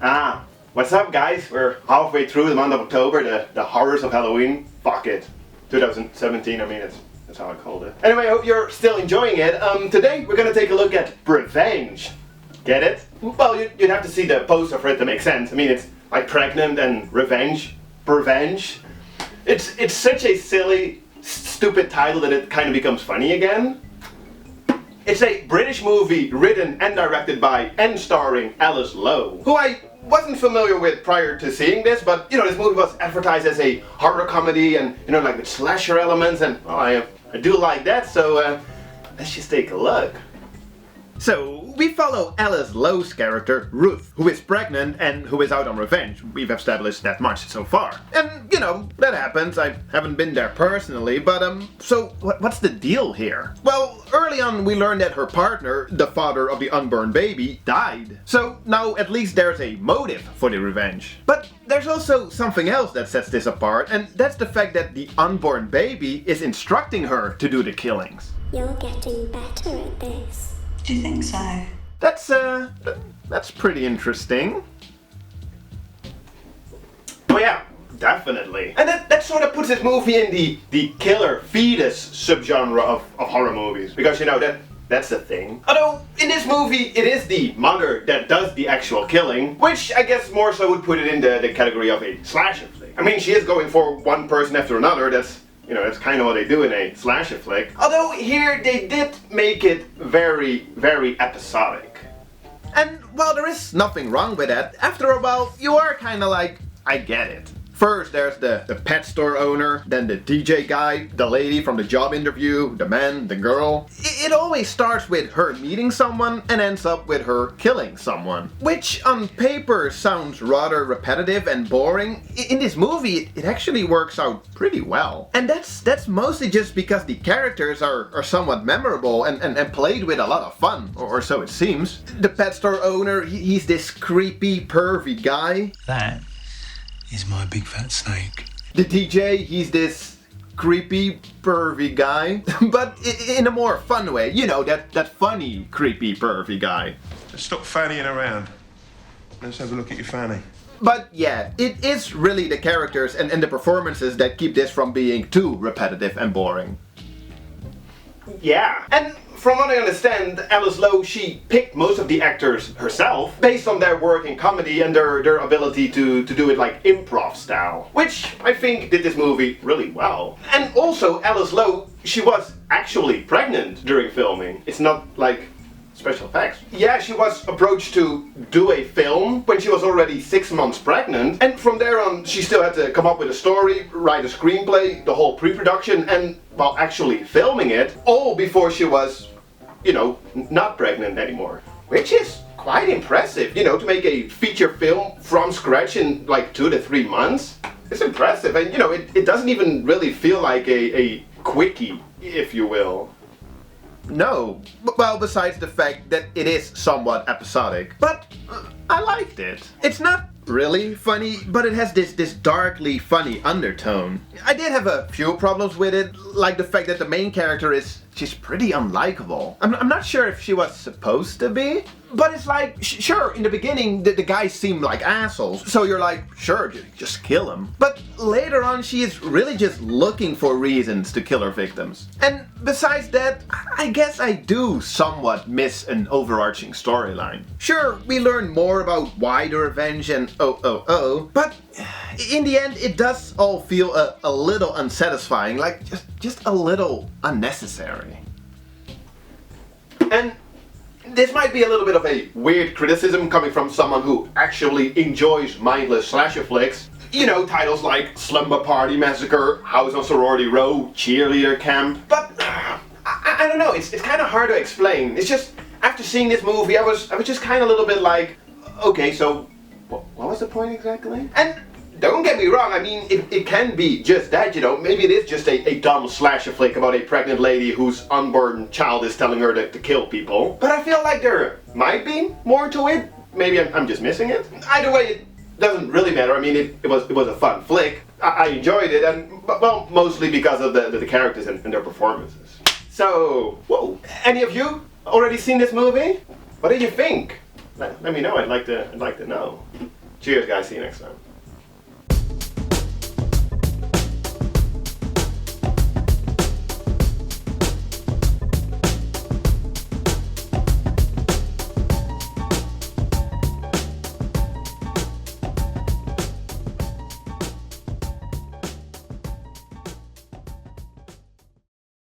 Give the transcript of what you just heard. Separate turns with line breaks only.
Ah, what's up guys? We're halfway through the month of October, the horrors of Halloween. Fuck it. 2017, I mean, that's how I called it. Anyway, I hope you're still enjoying it. Today we're gonna take a look at Prevenge. Get it? Well, you'd have to see the poster for it to make sense. I mean, it's like pregnant and revenge. Prevenge. It's such a silly, stupid title that it kind of becomes funny again. It's a British movie written and directed by and starring Alice Lowe, who I wasn't familiar with prior to seeing this, but this movie was advertised as a horror comedy and like with slasher elements, and well, I do like that, so let's just take a look. So, we follow Alice Lowe's character, Ruth, who is pregnant and who is out on revenge. We've established that much so far. And, that happens. I haven't been there personally, but, so what's the deal here? Well, early on we learned that her partner, the father of the unborn baby, died. So, now at least there's a motive for the revenge. But there's also something else that sets this apart, and that's the fact that the unborn baby is instructing her to do the killings.
You're getting better at this.
Do you think so?
That's pretty interesting. Oh yeah, definitely. And that sort of puts this movie in the killer fetus subgenre of horror movies. Because that's the thing. Although, in this movie, it is the mother that does the actual killing, which I guess more so would put it in the category of a slasher flick. I mean, she is going for one person after another. That's kind of what they do in a slasher flick. Although here they did make it very, very episodic. And while there is nothing wrong with that, after a while you are kind of like, I get it. First there's the pet store owner, then the DJ guy, the lady from the job interview, the man, the girl. It always starts with her meeting someone and ends up with her killing someone. Which on paper sounds rather repetitive and boring. In this movie it actually works out pretty well. And that's mostly just because the characters are somewhat memorable and played with a lot of fun, or so it seems. The pet store owner, he's this creepy, pervy guy.
That is my big fat snake.
The DJ, he's this creepy, pervy guy, but in a more fun way. That funny, creepy, pervy guy.
Stop fannying around. Let's have a look at your fanny.
But yeah, it is really the characters and the performances that keep this from being too repetitive and boring. Yeah, and from what I understand, Alice Lowe, she picked most of the actors herself, based on their work in comedy and their ability to do it like improv style, which I think did this movie really well. And also, Alice Lowe, she was actually pregnant during filming. It's not like special effects. Yeah, she was approached to do a film when she was already 6 months pregnant, and from there on she still had to come up with a story, write a screenplay, the whole pre-production, and well, actually filming it, all before she was, not pregnant anymore. Which is quite impressive, to make a feature film from scratch in like 2 to 3 months. It's impressive, and it doesn't even really feel like a quickie, if you will. No, well, besides the fact that it is somewhat episodic, but I liked it. It's not really funny, but it has this darkly funny undertone. I did have a few problems with it, like the fact that the main character she's pretty unlikable. I'm not sure if she was supposed to be, but it's like, sure, in the beginning the guys seem like assholes, so you're like, sure, just kill them. But later on she is really just looking for reasons to kill her victims. And besides that, I guess I do somewhat miss an overarching storyline. Sure, we learn more about why the revenge and but in the end it does all feel a little unsatisfying, like just a little unnecessary. And this might be a little bit of a weird criticism coming from someone who actually enjoys mindless slasher flicks. Titles like Slumber Party Massacre, House on Sorority Row, Cheerleader Camp. But I don't know, it's kind of hard to explain. It's just, after seeing this movie, I was just kind of a little bit like, okay, so what was the point exactly? And don't get me wrong, I mean, it can be just that, maybe it is just a dumb slasher flick about a pregnant lady whose unborn child is telling her to kill people. But I feel like there might be more to it. Maybe I'm just missing it. Either way, it doesn't really matter. I mean, it was a fun flick. I enjoyed it, and well, mostly because of the characters and their performances. So, whoa, any of you already seen this movie? What did you think? let me know. I'd like to know. Cheers, guys. See you next time.